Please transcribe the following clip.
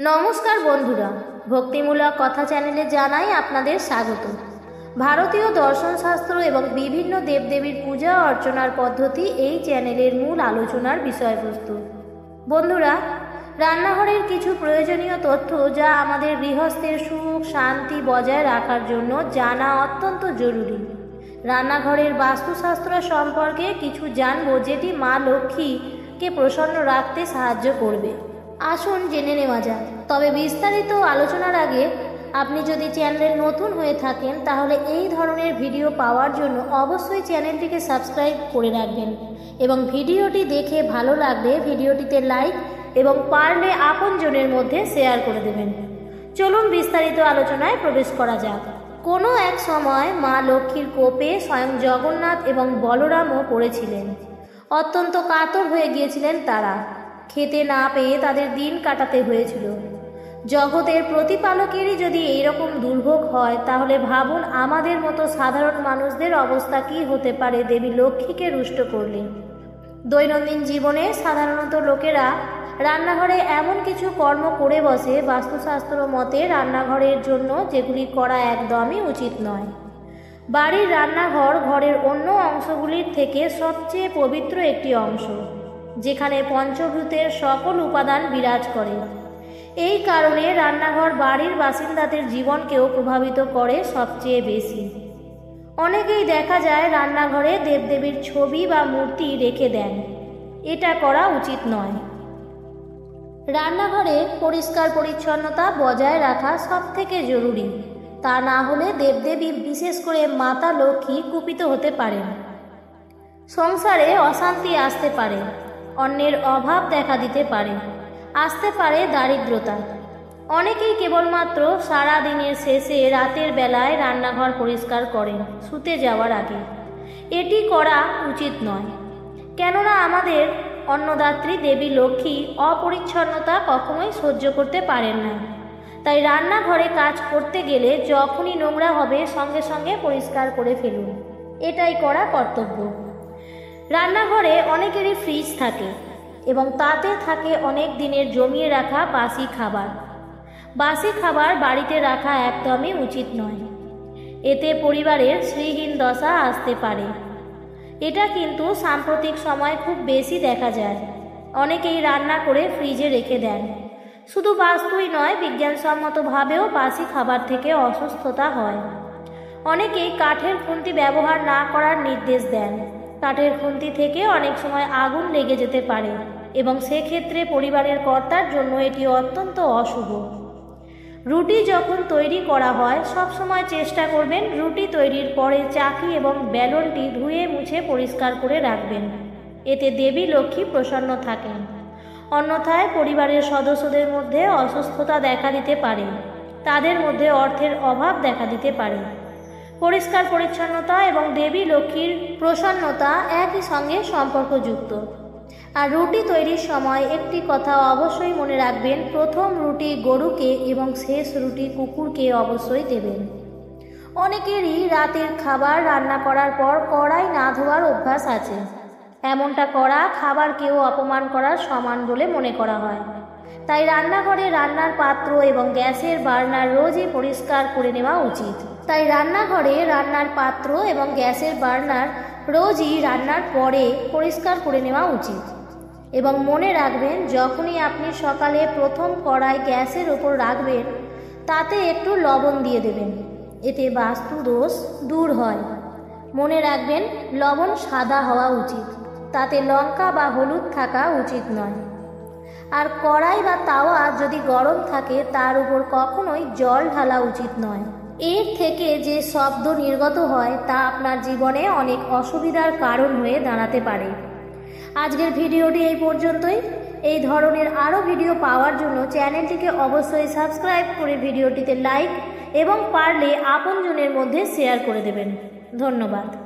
নমস্কার বন্ধুরা, ভক্তিমূলক কথা চ্যানেলে জানাই আপনাদের স্বাগত। ভারতীয় দর্শন শাস্ত্র এবং বিভিন্ন দেবদেবীর পূজা অর্চনার পদ্ধতি এই চ্যানেলের মূল আলোচনার বিষয়বস্তু। বন্ধুরা, রান্নাঘরের কিছু প্রয়োজনীয় তথ্য যা আমাদের গৃহস্থের সুখ শান্তি বজায় রাখার জন্য জানা অত্যন্ত জরুরি। রান্নাঘরের বাস্তুশাস্ত্র সম্পর্কে কিছু জানব যেটি মা লক্ষ্মীকে প্রসন্ন রাখতে সাহায্য করবে। আসুন জেনে নেওয়া যাক। তবে বিস্তারিত আলোচনার আগে আপনি যদি চ্যানেলে নতুন হয়ে থাকেন তাহলে এই ধরনের ভিডিও পাওয়ার জন্য অবশ্যই চ্যানেলটিকে সাবস্ক্রাইব করে রাখবেন এবং ভিডিওটি দেখে ভালো লাগলে ভিডিওটিতে লাইক এবং পারলে আপনজনের মধ্যে শেয়ার করে দেবেন। চলুন বিস্তারিত আলোচনায় প্রবেশ করা যাক। কোনো এক সময় মা লক্ষ্মীর কোপে স্বয়ং জগন্নাথ এবং বলরামও পড়েছিলেন। অত্যন্ত কাতর হয়ে গিয়েছিলেন তারা। খেতে না পেয়ে তাদের দিন কাটাতে হয়েছিল। জগতের প্রতিপালকেরই যদি এইরকম দুর্ভোগ হয় তাহলে ভাবুন আমাদের মতো সাধারণ মানুষদের অবস্থা কী হতে পারে দেবী লক্ষ্মীকে রুষ্ট করলে। দৈনন্দিন জীবনে সাধারণত লোকেরা রান্নাঘরে এমন কিছু কর্ম করে বসে বাস্তুশাস্ত্র মতে রান্নাঘরের জন্য যেগুলি করা একদমই উচিত নয়। বাড়ির রান্নাঘর ঘরের অন্য অংশগুলির থেকে সবচেয়ে পবিত্র একটি অংশ, যেখানে পঞ্চভূতের সকল উপাদান বিরাজ করে। এই কারণে রান্নাঘর বাড়ির বাসিন্দাদের জীবনকেও প্রভাবিত করে সবচেয়ে বেশি। অনেকেই দেখা যায় রান্নাঘরে দেবদেবীর ছবি বা মূর্তি রেখে দেন। এটা করা উচিত নয়। রান্নাঘরে পরিষ্কার পরিচ্ছন্নতা বজায় রাখা সবথেকে জরুরি। তা না হলে দেবদেবী বিশেষ করে মাতা লক্ষ্মী কুপিত হতে পারেন। সংসারে অশান্তি আসতে পারে, অন্যের অভাব দেখা দিতে পারে, আসতে পারে দারিদ্রতা। অনেকেই কেবলমাত্র সারা দিনের শেষে রাতের বেলায় রান্নাঘর পরিষ্কার করেন শুতে যাওয়ার আগে। এটি করা উচিত নয়, কেননা আমাদের অন্নদাত্রী দেবী লক্ষ্মী অপরিচ্ছন্নতা কখনোই সহ্য করতে পারেন না। তাই রান্নাঘরে কাজ করতে গেলে যখনই নোংরা হবে সঙ্গে সঙ্গে পরিষ্কার করে ফেলুন। এটাই করা কর্তব্য। রান্নাঘরে অনেকেরই ফ্রিজ থাকে এবং তাতে থাকে অনেক দিনের জমিয়ে রাখা বাসি খাবার। বাসি খাবার বাড়িতে রাখা একদমই উচিত নয়। এতে পরিবারের শ্রীহীন দশা আসতে পারে। এটা কিন্তু সাম্প্রতিক সময় খুব বেশি দেখা যায়। অনেকেই রান্না করে ফ্রিজে রেখে দেন। শুধু বাস্তুই নয়, বিজ্ঞানসম্মতভাবেও বাসি খাবার থেকে অসুস্থতা হয়। অনেকেই কাঠের খুন্তি ব্যবহার না করার নির্দেশ দেন। কাঠের খুন্তি থেকে অনেক সময় আগুন লেগে যেতে পারে এবং সেক্ষেত্রে পরিবারের কর্তার জন্য এটি অত্যন্ত অশুভ। রুটি যখন তৈরি করা হয় সবসময় চেষ্টা করবেন রুটি তৈরির পরে চাকি এবং বেলনটি ধুয়ে মুছে পরিষ্কার করে রাখবেন। এতে দেবী লক্ষ্মী প্রসন্ন থাকেন। অন্যথায় পরিবারের সদস্যদের মধ্যে অসুস্থতা দেখা দিতে পারে, তাদের মধ্যে অর্থের অভাব দেখা দিতে পারে। পরিষ্কার পরিচ্ছন্নতা এবং দেবী লক্ষ্মীর প্রসন্নতা একই সঙ্গে সম্পর্কযুক্ত। আর রুটি তৈরির সময় একটি কথা অবশ্যই মনে রাখবেন, প্রথম রুটি গরুকে এবং শেষ রুটি কুকুরকে অবশ্যই দেবেন। অনেকেরই রাতের খাবার রান্না করার পর কড়াই না ধোয়ার অভ্যাস আছে। এমনটা করা খাবারকেও অপমান করার সমান বলে মনে করা হয়। তাই রান্নাঘরে রান্নার পাত্র এবং গ্যাসের বার্নার রোজই পরিষ্কার করে নেওয়া উচিত। রান্নার পরে পরিষ্কার করে নেওয়া উচিত। এবং মনে রাখবেন, যখনই আপনি সকালে প্রথম কড়াই গ্যাসের ওপর রাখবেন তাতে একটু লবণ দিয়ে দেবেন। এতে বাস্তু দোষ দূর হয়। মনে রাখবেন, লবণ সাদা হওয়া উচিত, তাতে লঙ্কা বা হলুদ থাকা উচিত নয়। আর কড়াই বা তাওয়া যদি গরম থাকে তার উপর কখনোই জল ঢালা উচিত নয়। এর থেকে যে শব্দ নির্গত হয় তা আপনার জীবনে অনেক অসুবিধার কারণ হয়ে দাঁড়াতে পারে। আজকের ভিডিওটি এই পর্যন্তই। এই ধরনের আরও ভিডিও পাওয়ার জন্য চ্যানেলটিকে অবশ্যই সাবস্ক্রাইব করে ভিডিওটিতে লাইক এবং পারলে আপনজনের মধ্যে শেয়ার করে দেবেন। ধন্যবাদ।